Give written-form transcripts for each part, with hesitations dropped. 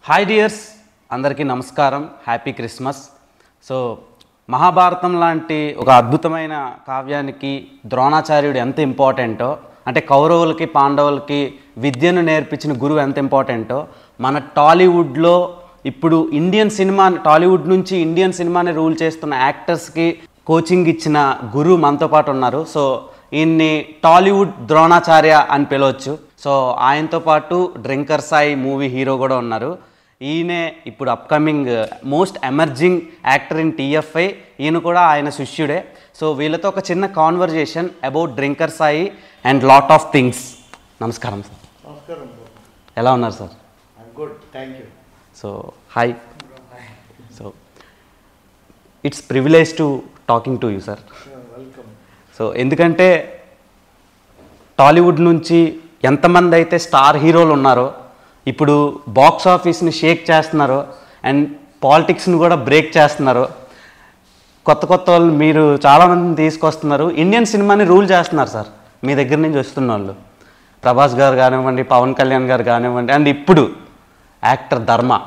Hi dears, అందరికీ నమస్కారం. Happy Christmas. So Mahabharatam లాంటి ఒక అద్భుతమైన కావ్యానికి ద్రోణాచార్యుడు ఎంత ఇంపార్టెంటో, అంటే కౌరవులకి పాండవులకి విద్యను నేర్పించిన గురువు ఎంత ఇంపార్టెంటో, మన టాలీవుడ్లో ఇప్పుడు టాలీవుడ్ నుంచి ఇండియన్ సినిమాని రూల్ చేస్తున్న యాక్టర్స్కి కోచింగ్ ఇచ్చిన గురువు మనతో పాటు ఉన్నారు. సో ఈయన్ని టాలీవుడ్ ద్రోణాచార్య అని పిలవచ్చు. సో ఆయనతో పాటు డ్రింకర్ సాయి మూవీ హీరో కూడా ఉన్నారు. ఈయనే ఇప్పుడు upcoming most emerging actor in TFI. ఈయన కూడా ఆయన శిష్యుడే. సో వీళ్ళతో ఒక చిన్న conversation about drinker Sai and lot of things. నమస్కారం సార్. నమస్కారం. ఎలా ఉన్నారు sir? Good, thank you. So hi. So it's privilege to talking to you sir. Welcome. So ఎందుకంటే టాలీవుడ్ నుంచి ఎంతమంది అయితే స్టార్ హీరోలు ఉన్నారో, ఇప్పుడు బాక్స్ ఆఫీస్ని షేక్ చేస్తున్నారో అండ్ పాలిటిక్స్ని కూడా బ్రేక్ చేస్తున్నారో, కొత్త కొత్త వాళ్ళు మీరు చాలామందిని తీసుకొస్తున్నారు. ఇండియన్ సినిమాని రూల్ చేస్తున్నారు సార్ మీ దగ్గర నుంచి వస్తున్న వాళ్ళు. ప్రభాస్ గారు కానివ్వండి, పవన్ కళ్యాణ్ గారు కానివ్వండి, అండ్ ఇప్పుడు యాక్టర్ ధర్మ.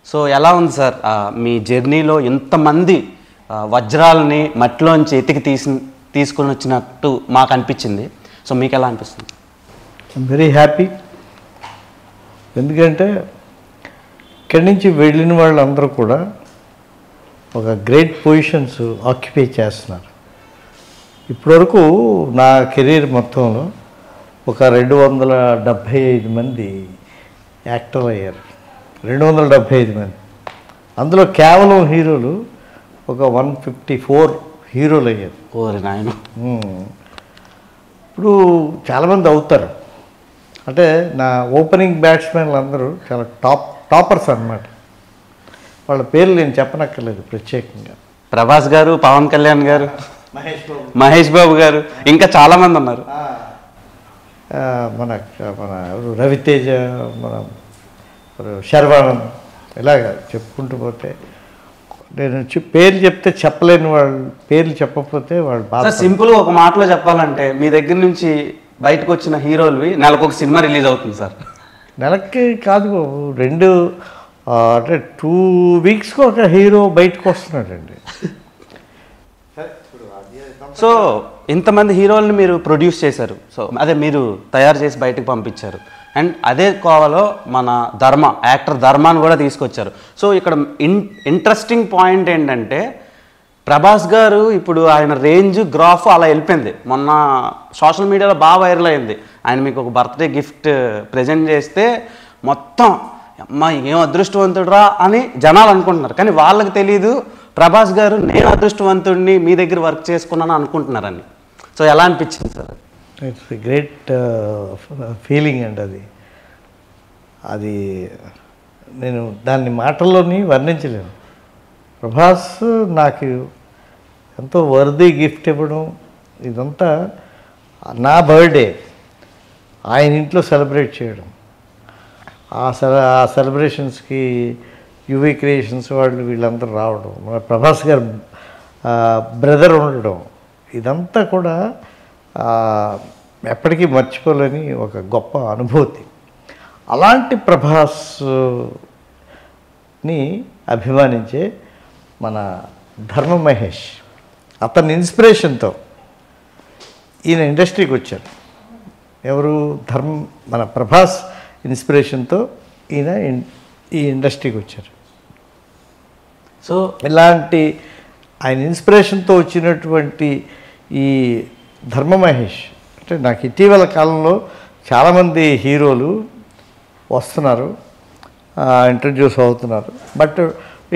సో ఎలా ఉంది సార్ మీ జర్నీలో ఇంతమంది వజ్రాలని మట్టిలోంచి ఎతికి తీసుకొని వచ్చినట్టు మాకు అనిపించింది. సో మీకు ఎలా అనిపిస్తుంది? I'm very happy. ఎందుకంటే ఇక్కడి నుంచి వెళ్ళిన వాళ్ళందరూ కూడా ఒక గ్రేట్ పొజిషన్స్ ఆక్యుపై చేస్తున్నారు. ఇప్పటివరకు నా కెరీర్ మొత్తంలో ఒక 275 మంది యాక్టర్లు అయ్యారు. 275 మంది. అందులో కేవలం హీరోలు ఒక 154 హీరోలు అయ్యారు. ఓరి నాయన. ఇప్పుడు చాలామంది అవుతారు. అంటే నా ఓపెనింగ్ బ్యాట్స్మెన్లు అందరూ చాలా టాపర్స్ అన్నమాట. వాళ్ళ పేర్లు నేను చెప్పనక్కర్లేదు ప్రత్యేకంగా. ప్రభాస్ గారు, పవన్ కళ్యాణ్ గారు, మహేష్ బాబు గారు, ఇంకా చాలామంది ఉన్నారు. మన మన రవితేజ, మన శర్వానంద్, ఇలాగ చెప్పుకుంటూ పోతే నేను పేర్లు చెప్తే చెప్పలేని వాళ్ళు, పేర్లు చెప్పకపోతే వాళ్ళు బాగా. సింపుల్గా ఒక మాటలో చెప్పాలంటే మీ దగ్గర నుంచి బయటకు వచ్చిన హీరోలు నెలకు ఒక సినిమా రిలీజ్ అవుతుంది సార్. నెలకి కాదు, అంటే 2 వీక్స్కి ఒక హీరో బయటకు వస్తున్నాడండి. సో ఇంతమంది హీరోల్ని మీరు ప్రొడ్యూస్ చేశారు. సో అదే మీరు తయారు చేసి బయటకు పంపించారు. అండ్ అదే కోవలో మన యాక్టర్ ధర్మాన్ని కూడా తీసుకొచ్చారు. సో ఇక్కడ ఇంట్రెస్టింగ్ పాయింట్ ఏంటంటే, ప్రభాస్ గారు ఇప్పుడు ఆయన రేంజ్ గ్రాఫ్ అలా వెళ్ళిపోయింది. మొన్న సోషల్ మీడియాలో బాగా వైరల్ అయింది. ఆయన మీకు ఒక బర్త్డే గిఫ్ట్ ప్రజెంట్ చేస్తే మొత్తం అమ్మా ఏం అదృష్టవంతుడురా అని జనాలు అనుకుంటున్నారు. కానీ వాళ్ళకి తెలీదు ప్రభాస్ గారు నేను అదృష్టవంతుడిని మీ దగ్గర వర్క్ చేసుకున్నాను అనుకుంటున్నారని. సో ఎలా అనిపించింది సార్? ఇట్స్ గ్రేట్ ఫీలింగ్ అండి. అది నేను దాన్ని మాటల్లోని వర్ణించలేను. ప్రభాస్ నాకు ఎంతో వర్దీ గిఫ్ట్ ఇవ్వడం, ఇదంతా నా బర్త్డే ఆయన ఇంట్లో సెలబ్రేట్ చేయడం, ఆ సెలబ్రేషన్స్కి యువి క్రియేషన్స్ వాళ్ళు వీళ్ళందరూ రావడం, మన ప్రభాస్ గారు బ్రదర్ ఉండడం, ఇదంతా కూడా ఎప్పటికీ మర్చిపోలేని ఒక గొప్ప అనుభూతి. అలాంటి ప్రభాస్ని అభిమానించే మన ధర్మ మహేష్, అతని ఇన్స్పిరేషన్తో ఈయన ఇండస్ట్రీకి వచ్చారు. ఎవరు? మన ప్రభాస్ ఇన్స్పిరేషన్తో ఈయన ఈ ఇండస్ట్రీకి వచ్చారు. సో ఇలాంటి ఆయన ఇన్స్పిరేషన్తో వచ్చినటువంటి ఈ ధర్మ మహేష్ అంటే నాకు ఇటీవల కాలంలో చాలామంది హీరోలు వస్తున్నారు, ఇంట్రడ్యూస్ అవుతున్నారు. బట్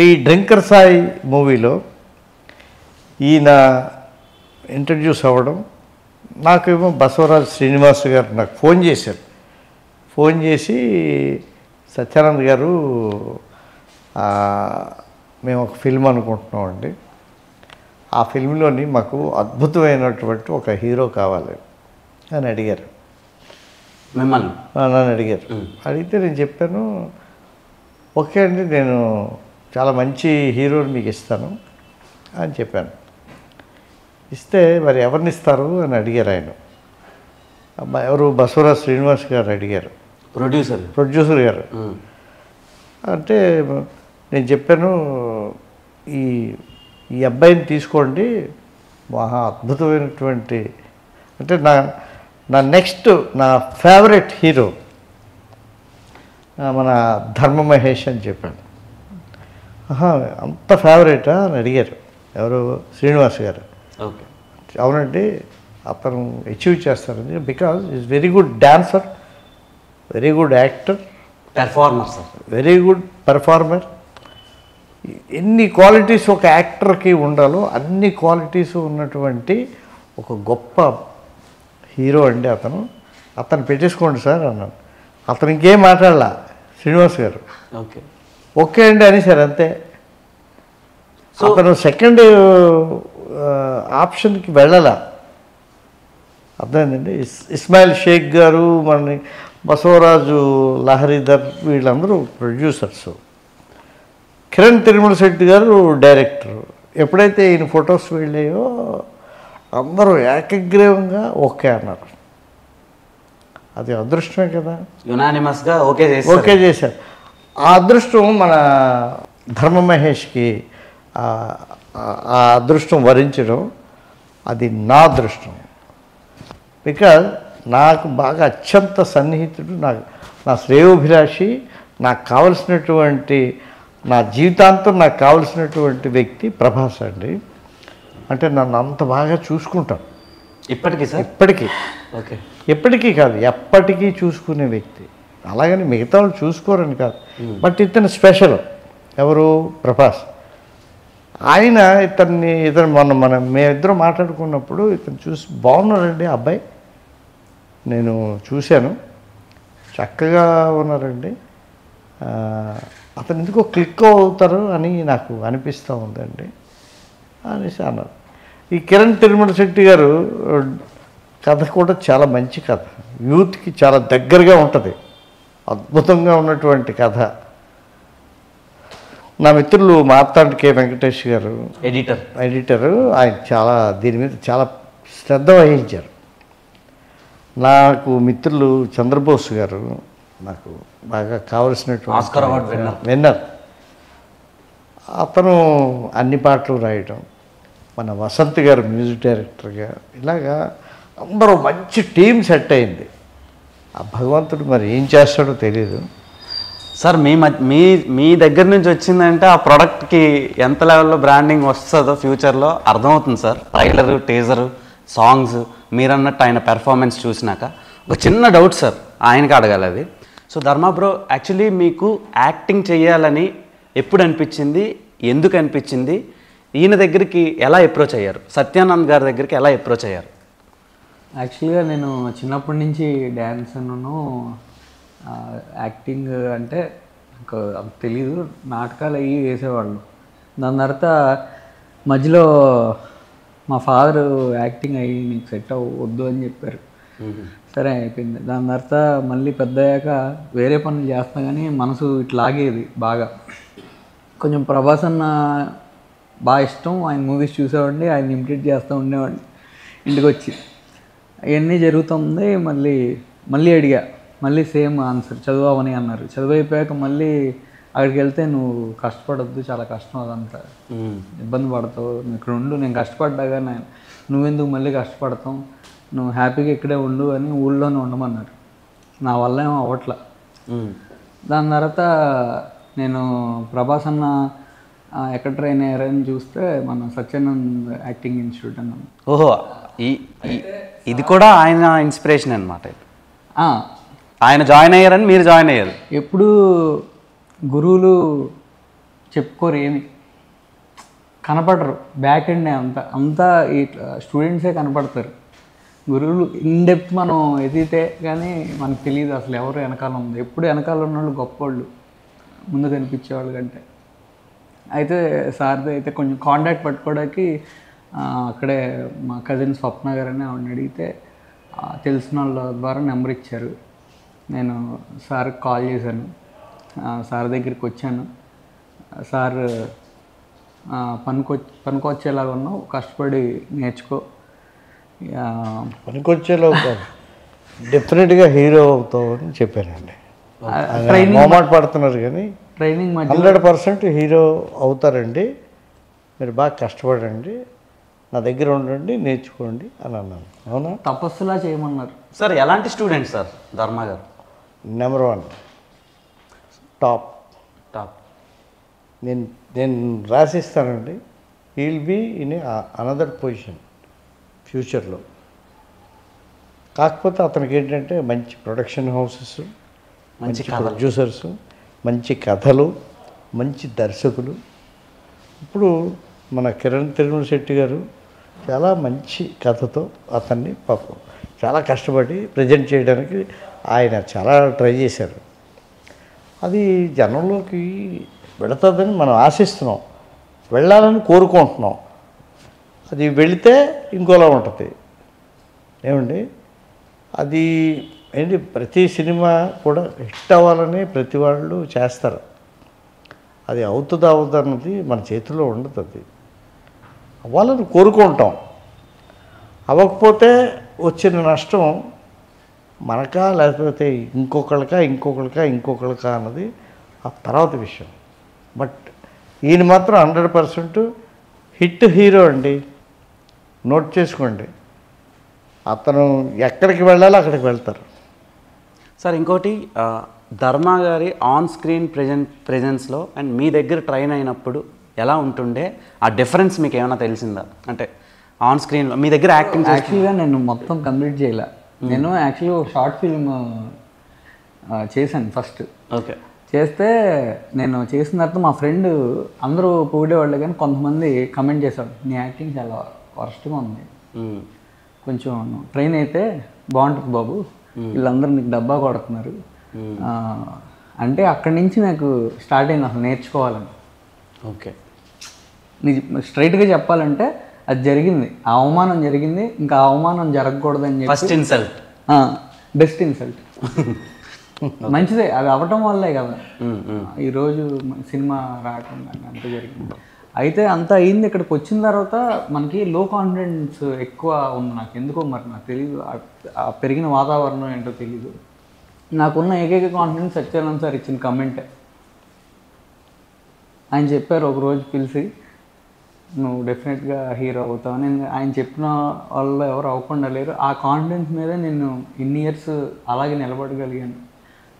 ఈ డ్రింకర్ సాయి మూవీలో ఈయన ఇంట్రడ్యూస్ అవ్వడం, నాకేమో బసవరాజ్ శ్రీనివాస్ గారు నాకు ఫోన్ చేశారు. ఫోన్ చేసి, సత్యానంద్ గారు మేము ఒక ఫిల్మ్ అనుకుంటున్నామండి, ఆ ఫిల్మ్లోని మాకు అద్భుతమైనటువంటి ఒక హీరో కావాలి అని అడిగారు. మిమ్మల్ని నన్ను అడిగారు. అడిగితే నేను చెప్పాను, ఓకే అండి, నేను చాలా మంచి హీరోని మీకు ఇస్తాను అని చెప్పాను. ఇస్తే మరి ఎవరిని ఇస్తారు అని అడిగారు ఆయన. ఎవరు? బసవరాజ్ శ్రీనివాస్ గారు అడిగారు. ప్రొడ్యూసర్ గారు. అంటే నేను చెప్పాను, ఈ ఈ అబ్బాయిని తీసుకోండి, మహా అద్భుతమైనటువంటి, అంటే నా నెక్స్ట్ నా ఫేవరెట్ హీరో మన ధర్మ మహేష్ అని చెప్పాను. అంత ఫేవరెటా అని అడిగారు ఎవరు, శ్రీనివాస్ గారు. ఓకే. అవునండి, అతను అచీవ్ చేస్తారని, because is very good dancer, very good actor, performer sir, very good performer. ఎన్ని క్వాలిటీస్ ఒక యాక్టర్కి ఉండాలో అన్ని క్వాలిటీస్ ఉన్నటువంటి ఒక గొప్ప హీరో అండి అతను పెట్టేసుకోండి సార్ అన్నాను. అతను ఇంకేం మాట్లాడలా శ్రీనివాస్ గారు. ఓకే ఓకే అండి అనేసారు అంతే. అతను సెకండ్ ఆప్షన్కి వెళ్ళాల. అర్థమైందండి. ఇస్మాయిల్ షేక్ గారు, మన బసవరాజు లహరిధర్, వీళ్ళందరూ ప్రొడ్యూసర్స్, కిరణ్ తిరుమల శెట్టి గారు డైరెక్టర్. ఎప్పుడైతే ఈయన ఫొటోస్ వెళ్ళాయో అందరూ ఏకగ్రీవంగా ఓకే అన్నారు. అది అదృష్టమే కదా, యునానిమస్గా ఓకే చేశారు. ఆ అదృష్టం మన ధర్మ మహేష్కి ఆ అదృష్టం వరించడం అది నా అదృష్టం. బికాజ్ నాకు బాగా అత్యంత సన్నిహితుడు, నా శ్రేయోభిలాషి, నాకు కావలసినటువంటి, నా జీవితాంతం నాకు కావలసినటువంటి వ్యక్తి ప్రభాస్ అండి. అంటే నన్ను అంత బాగా చూసుకుంటాను ఇప్పటికీ సార్. ఓకే. ఎప్పటికీ కాదు, ఎప్పటికీ చూసుకునే వ్యక్తి. అలాగని మిగతా వాళ్ళు చూసుకోరని కాదు, బట్ ఇతను స్పెషల్. ఎవరు? ప్రభాస్. ఇతను మేమిద్దరం మాట్లాడుకున్నప్పుడు ఇతను చూసి, బాగున్నారండి అబ్బాయి, నేను చూశాను, చక్కగా ఉన్నారండి, అతను ఎందుకో క్లిక్ అవుతారు అని నాకు అనిపిస్తూ ఉందండి అనేసి అన్నారు. ఈ కిరణ్ తిరుమల శెట్టి గారు కథ కూడా చాలా మంచి కథ, యూత్కి చాలా దగ్గరగా ఉంటుంది, అద్భుతంగా ఉన్నటువంటి కథ. నా మిత్రులు మార్తాండ్ కె వెంకటేష్ గారు ఎడిటరు, ఆయన చాలా దీని మీద చాలా శ్రద్ధ వహించారు. నాకు మిత్రులు చంద్రబోస్ గారు, నాకు బాగా కావలసినటువంటి ఆస్కార్ అవార్డ్ విన్నర్, అతను అన్ని పాటలు రాయడం, మన వసంత్ గారు మ్యూజిక్ డైరెక్టర్గా, ఇలాగా అందరూ మంచి టీం సెట్ అయింది. ఆ భగవంతుడు మరి ఏం చేస్తాడో తెలియదు సార్. మీ దగ్గర నుంచి వచ్చిందంటే ఆ ప్రోడక్ట్కి ఎంత లెవెల్లో బ్రాండింగ్ వస్తుందో ఫ్యూచర్లో అర్థమవుతుంది సార్. ట్రైలరు, టీజరు, సాంగ్స్, మీరన్నట్టు ఆయన పెర్ఫార్మెన్స్ చూసినాక ఒక చిన్న డౌట్ సార్, ఆయనకి అడగాలి అది. సో ధర్మ బ్రో, యాక్చువల్లీ మీకు యాక్టింగ్ చేయాలని ఎప్పుడు అనిపించింది, ఎందుకు అనిపించింది, ఈయన దగ్గరికి ఎలా అప్రోచ్ అయ్యారు, సత్యానంద్ గారి దగ్గరికి ఎలా అప్రోచ్ అయ్యారు? యాక్చువల్గా నేను చిన్నప్పటి నుంచి డ్యాన్స్ యాక్టింగ్ అంటే నాకు అంత తెలీదు, నాటకాలు అవి వేసేవాళ్ళు. దాని తర్వాత మధ్యలో మా ఫాదరు యాక్టింగ్ అయ్యి నీకు సెట్ అవ్వద్దు అని చెప్పారు. సరే అయిపోయింది. దాని తర్వాత మళ్ళీ పెద్ద అయ్యాక వేరే పనులు చేస్తా కానీ మనసు ఇట్లా ఆగేది బాగా. కొంచెం ప్రభాస్ అన్న బాగా ఇష్టం, ఆయన మూవీస్ చూసేవాడిని, ఆయన ఇమిటేట్ చేస్తూ ఉండేవాడిని. ఇంటికి వచ్చి అవన్నీ జరుగుతుంది. మళ్ళీ అడిగా, మళ్ళీ సేమ్ ఆన్సర్, చదువువని అన్నారు. చదువు అయిపోయాక మళ్ళీ అక్కడికి వెళ్తే నువ్వు కష్టపడద్దు, చాలా కష్టం, అదంతా ఇబ్బంది పడతావు, నీకు రెండు, నేను కష్టపడ్డాగా నువ్వెందుకు మళ్ళీ కష్టపడతాం, నువ్వు హ్యాపీగా ఇక్కడే ఉండు అని ఊళ్ళోనే ఉండమన్నారు. నా వల్ల ఏమో అవ్వట్లా. దాని తర్వాత నేను ప్రభాస్ అన్న ఎక్కడ ట్రైన్ అయ్యారని చూస్తే మన సత్యానంద్ యాక్టింగ్ ఇన్స్టిట్యూట్ అన్నాను. ఓహో, ఇది కూడా ఆయన ఇన్స్పిరేషన్ అనమాట. ఆయన జాయిన్ అయ్యారని మీరు జాయిన్ అయ్యారు. ఎప్పుడు గురువులు చెప్పుకోరు, ఏమి కనపడరు, బ్యాక్ ఎండ్ అంతా ఈ స్టూడెంట్సే కనపడతారు. గురువులు ఇన్డెప్త్ మనం ఎదిగితే కానీ మనకు తెలియదు అసలు ఎవరు వెనకాల ఉంది. ఎప్పుడు వెనకాల ఉన్నవాళ్ళు గొప్పవాళ్ళు, ముందు కనిపించేవాళ్ళు కంటే. అయితే సార్ది అయితే కొంచెం కాంటాక్ట్ పట్టుకోవడానికి అక్కడే మా కజిన్ స్వప్న గారని ఆవిడని అడిగితే తెలిసిన వాళ్ళ ద్వారా నెంబర్ ఇచ్చారు. నేను సార్కి కాల్ చేశాను, సార్ దగ్గరికి వచ్చాను. సార్ పనికొచ్చేలాగా ఉన్నావు, కష్టపడి నేర్చుకో, పనికొచ్చేలా డెఫినెట్గా హీరో అవుతావు అని చెప్పానండి. ట్రైనింగ్ మొహమాట పడుతున్నారు కానీ ట్రైనింగ్ మధ్య 100% హీరో అవుతారండి, మీరు బాగా కష్టపడండి, నా దగ్గర ఉండండి, నేర్చుకోండి అని అన్నాను. అవునా? తపస్సులా చేయమన్నారు. సార్ ఎలాంటి student sir Dharma garu? Number 1 top. Top. నేను రాసిస్తానండి, he will be in another position ఫ్యూచర్లో. కాకపోతే అతనికి ఏంటంటే మంచి ప్రొడక్షన్ హౌసెస్, మంచి ప్రొడ్యూసర్స్, మంచి కథలు, మంచి దర్శకులు. ఇప్పుడు మన కిరణ్ తిరుమల శెట్టి గారు చాలా మంచి కథతో అతన్ని పాపం చాలా కష్టపడి ప్రజెంట్ చేయడానికి ఆయన చాలా ట్రై చేశారు. అది జనంలోకి వెళుతుందని మనం ఆశిస్తున్నాం, వెళ్ళాలని కోరుకుంటున్నాం. అది వెళితే ఇంకోలా ఉంటుంది ఏమండి. అది ఏంటి, ప్రతి సినిమా కూడా హిట్ అవ్వాలని ప్రతి వాళ్ళు చేస్తారు. అది అవుతుందా అవుతుందన్నది మన చేతిలో ఉండదు. అది అవ్వాలని కోరుకుంటాం. అవ్వకపోతే వచ్చిన నష్టం మనకా లేకపోతే ఇంకొకళ్ళకా అన్నది ఆ తర్వాత విషయం. బట్ ఈయన మాత్రం 100% హిట్ హీరో అండి, నోట్ చేసుకోండి. అతను ఎక్కడికి వెళ్ళాలో అక్కడికి వెళ్తారు. సార్ ఇంకోటి, ధర్మ గారి ఆన్ స్క్రీన్ ప్రెజెన్స్లో అండ్ మీ దగ్గర ట్రైన్ అయినప్పుడు ఎలా ఉంటుండే, ఆ డిఫరెన్స్ మీకు ఏమైనా తెలిసిందా? అంటే ఆన్ స్క్రీన్లో మీ దగ్గర యాక్టింగ్ యాక్చువల్గా నేను మొత్తం కంప్లీట్ చేయలే. నేను యాక్చువల్లీ ఒక షార్ట్ ఫిల్మ్ చేశాను ఫస్ట్. ఓకే. చేస్తే నేను చేసిన తర్వాత మా ఫ్రెండ్ అందరూ పొగిడేవాళ్ళు, కానీ కొంతమంది కమెంట్ చేశాడు, నీ యాక్టింగ్ చాలా వర్స్ట్గా ఉంది, కొంచెం ట్రైన్ అయితే బాగుంటుంది బాబు, వీళ్ళందరూ నీకు డబ్బా కొడుతున్నారు అంటే అక్కడి నుంచి నాకు స్టార్ట్ అయింది అసలు నేర్చుకోవాలని. ఓకే. స్ట్రైట్గా చెప్పాలంటే అది జరిగింది, ఆ అవమానం జరిగింది, ఇంకా ఆ అవమానం జరగకూడదని చెప్పి ఫస్ట్ ఇన్సల్ట్, బెస్ట్ ఇన్సల్ట్. మంచిదే, అది అవ్వటం వల్లే కదా ఈరోజు సినిమా రావటం అంత జరిగింది. అయితే అంత అయింది. ఇక్కడికి వచ్చిన తర్వాత మనకి లో కాన్ఫిడెన్స్ ఎక్కువ ఉంది నాకు, ఎందుకో మరి నాకు తెలియదు, ఆ పెరిగిన వాతావరణం ఏంటో తెలీదు. నాకున్న ఏకైక కాన్ఫిడెన్స్ సత్యానంద్ సార్ ఇచ్చిన కమెంటే. ఆయన చెప్పారు ఒకరోజు పిలిచి, నువ్వు డెఫినెట్గా హీరో అవుతావని. ఆయన చెప్పిన వాళ్ళు ఎవరు అవ్వకుండా లేరు. ఆ కాన్ఫిడెన్స్ మీద నేను ఇన్ని ఇయర్స్ అలాగే నిలబడగలిగాను.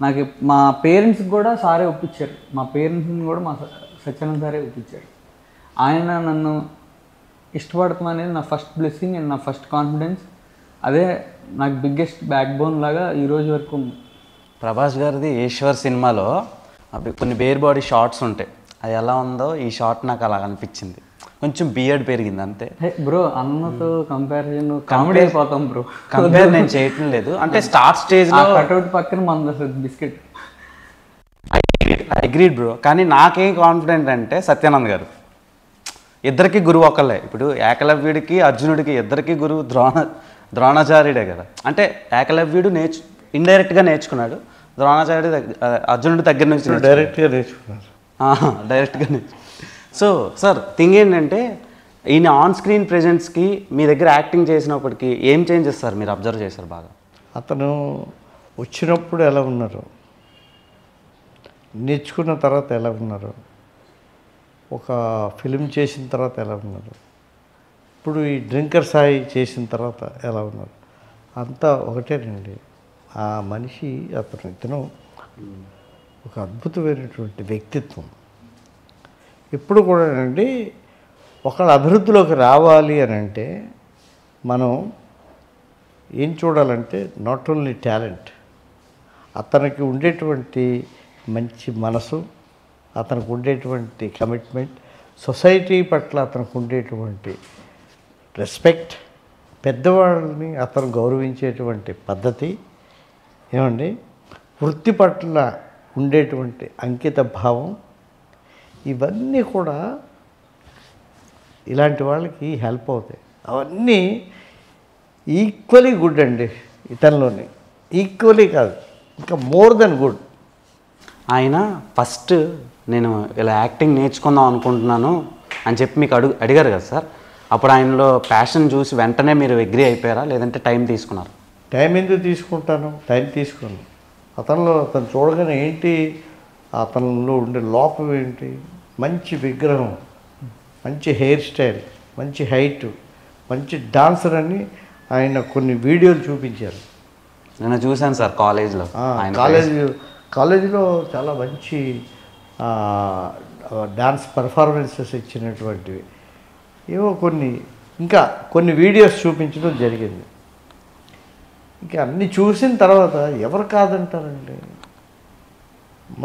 నాకు మా పేరెంట్స్కి కూడా సారే ఒప్పించారు, మా పేరెంట్స్ని కూడా మా సత్యానంద్ సారే ఒప్పించారు. ఆయన నన్ను ఇష్టపడతామనేది నా ఫస్ట్ బ్లెస్సింగ్ అండ్ నా ఫస్ట్ కాన్ఫిడెన్స్. అదే నాకు బిగ్గెస్ట్ బ్యాక్ బోన్ లాగా ఈరోజు వరకు ఉంది. ప్రభాస్ గారిది ఈశ్వర్ సినిమాలో అవి కొన్ని బేర్ బాడీ షార్ట్స్ ఉంటాయి, అది ఎలా ఉందో ఈ షార్ట్ నాకు అలా అనిపించింది. కొంచెం బియర్డ్ పెరిగింది అంతే బ్రో. అన్నతో కంపారిజన్ కామెడీ అయిపోతాం బ్రో. కంపేర్ నేను చేయటం లేదు, అంటే స్టార్ట్ స్టేజ్లో కట్అవుట్ పక్కన మన బిస్కెట్. Agreed bro. కానీ నాకేం కాన్ఫిడెంట్ అంటే సత్యానంద్ గారు ఇద్దరికి గురువు ఒకళ్ళే. ఇప్పుడు ఏకలవ్యుడికి అర్జునుడికి ఇద్దరికి గురువు ద్రోణాచార్యుడే కదా. అంటే ఏకలవ్యుడు ఇండైరెక్ట్గా నేర్చుకున్నాడు, ద్రోణాచార్యుడు అర్జునుడి దగ్గర నుంచి డైరెక్ట్గా నేర్చుకున్నారు. సో సార్ థింగ్ ఏంటంటే ఈయన ఆన్ స్క్రీన్ ప్రెజెన్స్కి మీ దగ్గర యాక్టింగ్ చేసినప్పటికీ ఏం చేంజెస్ సార్ మీరు అబ్జర్వ్ చేశారు బాగా? అతను వచ్చినప్పుడు ఎలా ఉన్నారు, నేర్చుకున్న తర్వాత ఎలా ఉన్నారు, ఒక ఫిలిం చేసిన తర్వాత ఎలా ఉన్నారు, ఇప్పుడు ఈ డ్రింకర్ సాయి చేసిన తర్వాత ఎలా ఉన్నారు, అంతా ఒకటేనండి. ఆ మనిషి ఇతను ఒక అద్భుతమైనటువంటి వ్యక్తిత్వం. ఇప్పుడు కూడా అండి ఒకళ్ళ అభివృద్ధిలోకి రావాలి అని అంటే మనం ఏం చూడాలంటే నాట్ ఓన్లీ టాలెంట్, అతనికి ఉండేటువంటి మంచి మనసు, అతనికి ఉండేటువంటి కమిట్మెంట్, సొసైటీ పట్ల అతనికి ఉండేటువంటి రెస్పెక్ట్, పెద్దవాళ్ళని అతను గౌరవించేటువంటి పద్ధతి ఏమండి, వృత్తి పట్ల ఉండేటువంటి అంకిత భావం, ఇవన్నీ కూడా ఇలాంటి వాళ్ళకి హెల్ప్ అవుతాయి. అవన్నీ ఈక్వలీ గుడ్ అండి ఇతనిలోని, ఈక్వలీ కాదు ఇంకా మోర్ దెన్ గుడ్. ఆయన ఫస్ట్ నేను ఇలా యాక్టింగ్ నేర్చుకుందాం అనుకుంటున్నాను అని చెప్పి మీకు అడిగారు కదా సార్, అప్పుడు ఆయనలో ప్యాషన్ చూసి వెంటనే మీరు అగ్రీ అయిపోయారా, లేదంటే టైం తీసుకున్నారు? టైం ఎందుకు తీసుకుంటాను, టైం తీసుకున్నాను. అతను చూడగానే ఏంటి అతనిలో ఉండే లోపం ఏంటి, మంచి విగ్రహం, మంచి హెయిర్ స్టైల్, మంచి హైట్, మంచి డాన్సర్ అని ఆయన కొన్ని వీడియోలు చూపించారు. నేను చూశాను సార్ కాలేజ్లో. కాలేజీలో చాలా మంచి డాన్స్ పర్ఫార్మెన్సెస్ ఇచ్చినటువంటివి ఏవో ఇంకా కొన్ని వీడియోస్ చూపించడం జరిగింది. ఇంకా అన్నీ చూసిన తర్వాత ఎవరు కాదంటారండి.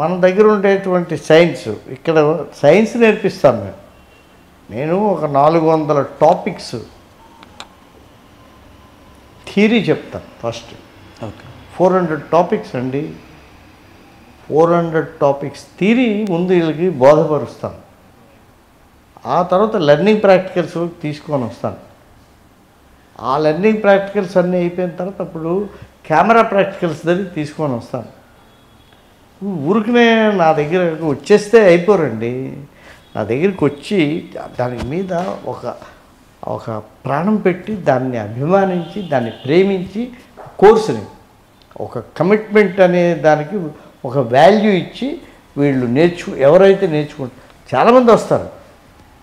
మన దగ్గర ఉండేటువంటి సైన్స్, ఇక్కడ సైన్స్ నేర్పిస్తాను నేను ఒక 400 టాపిక్స్ థియరీ చెప్తాను. ఫస్ట్ ఓకే 400 టాపిక్స్ అండి. 400 టాపిక్స్ థియరీ ముందు వీళ్ళకి బోధపరుస్తాను. ఆ తర్వాత లెర్నింగ్ ప్రాక్టికల్స్ తీసుకొని వస్తాను. ఆ లెర్నింగ్ ప్రాక్టికల్స్ అన్నీ అయిపోయిన తర్వాత అప్పుడు కెమెరా ప్రాక్టికల్స్ దగ్గర తీసుకొని వస్తాను. ఊరికనే నా దగ్గరకు వచ్చేస్తే అయిపోరండి. నా దగ్గరికి వచ్చి దాని మీద ఒక ప్రాణం పెట్టి దాన్ని అభిమానించి దాన్ని ప్రేమించి కోర్సుని ఒక కమిట్మెంట్ అనే దానికి ఒక వాల్యూ ఇచ్చి వీళ్ళు ఎవరైతే నేర్చుకుంటారు చాలామంది వస్తారు.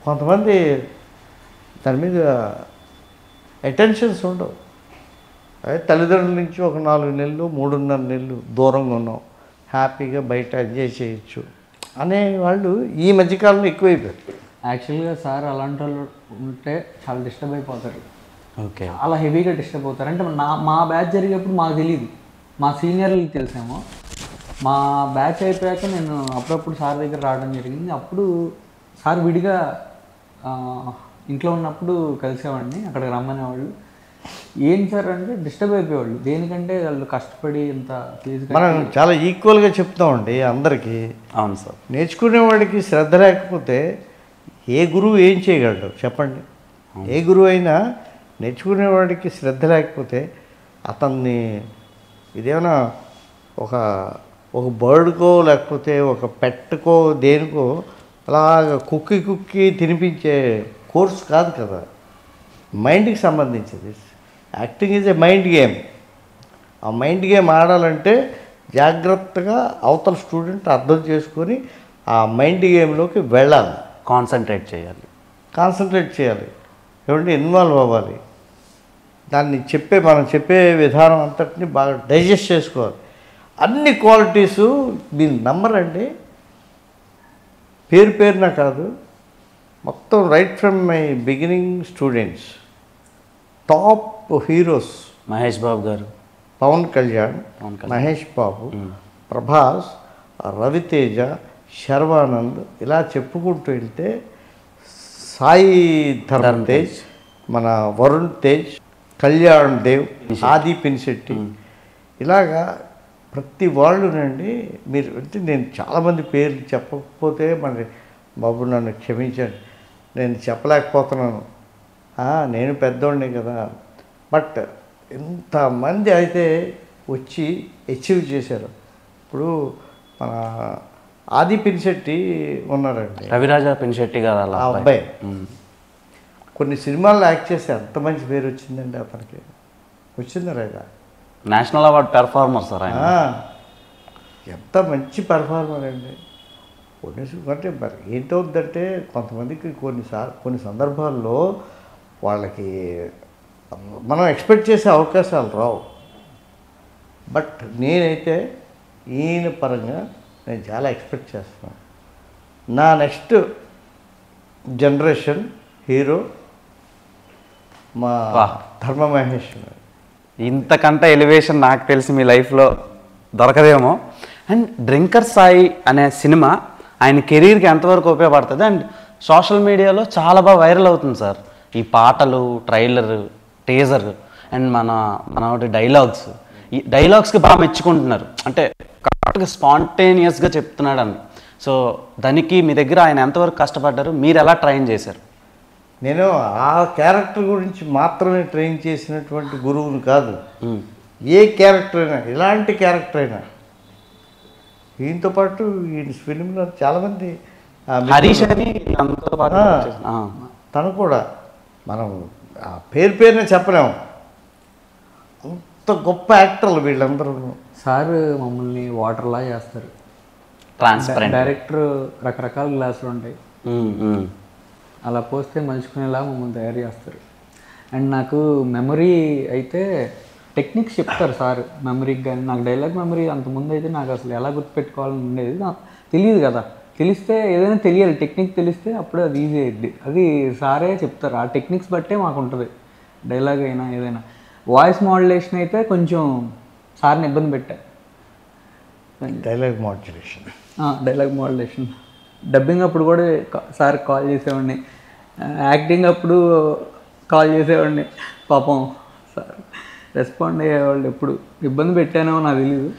కొంతమంది దాని మీద అటెన్షన్స్ ఉండవు. అదే తల్లిదండ్రుల నుంచి ఒక 4 నెలలు 3.5 నెలలు దూరంగా ఉన్నాం, హ్యాపీగా బయట ఎంజాయ్ చేయొచ్చు అనేవాళ్ళు ఈ మధ్యకాలంలో ఎక్కువైపోయారు. యాక్చువల్గా సార్ అలాంటి వాళ్ళు ఉంటే చాలా డిస్టర్బ్ అయిపోతారు. ఓకే చాలా హెవీగా డిస్టర్బ్ అవుతారు. అంటే మా బ్యాచ్ జరిగేప్పుడు మాకు తెలియదు, మా సీనియర్లకి తెలిసేమో. మా బ్యాచ్ అయిపోయాక నేను అప్పుడప్పుడు సార్ దగ్గర రావడం జరిగింది. అప్పుడు సార్ విడిగా ఇంట్లో ఉన్నప్పుడు కలిసేవాడిని, అక్కడికి రమ్మనేవాళ్ళు. ఏం సార్ అంటే డిస్టర్బ్ అయిపోయేవాళ్ళు. దేనికంటే వాళ్ళు కష్టపడి ఇంత ఫీజు మనం చాలా ఈక్వల్గా చెప్తామండి అందరికీ. అవును సార్. నేర్చుకునేవాడికి శ్రద్ధ లేకపోతే ఏ గురువు ఏం చేయగలడు చెప్పండి. ఏ గురువు అయినా నేర్చుకునేవాడికి శ్రద్ధ లేకపోతే అతన్ని ఇదేమైనా ఒక బర్డ్కో లేకపోతే ఒక పెట్టుకో దేనికో అలాగ కుక్కి తినిపించే కోర్స్ కాదు కదా, మైండ్కి సంబంధించింది. Acting is a mind game. ఆ మైండ్ గేమ్ ఆడాలంటే జాగ్రత్తగా అవతల స్టూడెంట్ అర్థం చేసుకొని ఆ మైండ్ గేమ్లోకి వెళ్ళాలి, కాన్సన్ట్రేట్ చేయాలి, ఏమంటే ఇన్వాల్వ్ అవ్వాలి. దాన్ని మనం చెప్పే విధానం అంతటిని బాగా డైజెస్ట్ చేసుకోవాలి. అన్ని క్వాలిటీసు మీరు నమ్మరండి, పేరున కాదు, మొత్తం right from my beginning students, top heroes Mahesh Babu garu, Pawan Kalyan, Mahesh Babu, Prabhas, Raviteja, Sharwanand, ఇలా చెప్పుకుంటూ వెళ్తే సాయి ధరమ్ తేజ్, మన వరుణ్ తేజ్, కళ్యాణ్ దేవ్, ఆది పినిశెట్టి, ఇలాగా ప్రతి వాళ్ళునండి. మీరు అంటే నేను చాలామంది పేర్లు చెప్పకపోతే మరి బాబు నన్ను క్షమించండి, నేను చెప్పలేకపోతున్నాను, నేను పెద్దోడిని కదా. బట్ ఇంతమంది అయితే వచ్చి అచీవ్ చేశారు. ఇప్పుడు మన ఆది పినిశెట్టి ఉన్నారండి, రవిరాజా పినిశెట్టి గారు, ఆ అబ్బాయి కొన్ని సినిమాల్లో యాక్ట్ చేసి ఎంత మంచి పేరు వచ్చిందండి అతనికి. వచ్చిందా లేదా? నేషనల్ అవార్డ్ పెర్ఫార్మర్ సార్ ఆయన. ఎంత మంచి పెర్ఫార్మర్ అండి. అంటే మరి ఏంటవుద్దంటే కొంతమందికి కొన్ని సందర్భాల్లో వాళ్ళకి మనం ఎక్స్పెక్ట్ చేసే అవకాశాలు రావు. బట్ నేనైతే ఈయన పరంగా నేను చాలా ఎక్స్పెక్ట్ చేస్తున్నాను. నా నెక్స్ట్ జనరేషన్ హీరో మా ధర్మ మహేష్. ఇంతకంటే ఎలివేషన్ నాకు తెలిసి మీ లైఫ్లో దొరకదేమో. అండ్ డ్రింకర్ సాయి అనే సినిమా ఆయన కెరీర్కి ఎంతవరకు ఉపయోగపడుతుంది? అండ్ సోషల్ మీడియాలో చాలా బాగా వైరల్ అవుతుంది సార్ ఈ పాటలు, ట్రైలర్, టీజర్ అండ్ మన డైలాగ్స్. ఈ డైలాగ్స్కి బాగా మెచ్చుకుంటున్నారు, అంటే కరెక్ట్గా స్పాంటేనియస్గా చెప్తున్నాడు అని. సో దానికి మీ దగ్గర ఆయన ఎంతవరకు కష్టపడ్డారు, మీరు ఎలా ట్రైన్ చేశారు? నేను ఆ క్యారెక్టర్ గురించి మాత్రమే ట్రైన్ చేసినటువంటి గురువుని కాదు. ఏ క్యారెక్టర్ అయినా, ఎలాంటి క్యారెక్టర్ అయినా, ఈయనతో పాటు ఈయన ఫిలింలో చాలామంది హరీష్ అని తను కూడా మనం పేరునే చెప్పలేము, అంత గొప్ప యాక్టర్లు వీళ్ళందరూ. సార్ మమ్మల్ని వాటర్లా చేస్తారు. ట్రాన్స్పరెంట్. డైరెక్టర్ రకరకాల గ్లాసులు ఉంటాయి, అలా పోస్తే మలుచుకునేలా మమ్మల్ని తయారు చేస్తారు. అండ్ నాకు మెమరీ అయితే టెక్నిక్స్ చెప్తారు సార్ మెమరీకి. కానీ నాకు డైలాగ్ మెమరీ అంతకుముందు అయితే నాకు అసలు ఎలా గుర్తుపెట్టుకోవాలని ఉండేది, నాకు తెలియదు కదా. తెలిస్తే ఏదైనా తెలియాలి, టెక్నిక్ తెలిస్తే అప్పుడే అది ఈజీ అయ్యిద్ది. అది సారే చెప్తారు, ఆ టెక్నిక్స్ బట్టే మాకు ఉంటుంది డైలాగ్ అయినా ఏదైనా. వాయిస్ మాడ్యులేషన్ అయితే కొంచెం సార్ని ఇబ్బంది పెట్టా. Dialogue modulation dialogue modulation dubbing అప్పుడు కూడా సార్ కాల్ చేసేవాడిని, యాక్టింగ్ అప్పుడు కాల్ చేసేవాడిని. పాపం సార్ రెస్పాండ్ అయ్యేవాళ్ళు. ఎప్పుడు ఇబ్బంది పెట్టానో నాకు తెలియదు.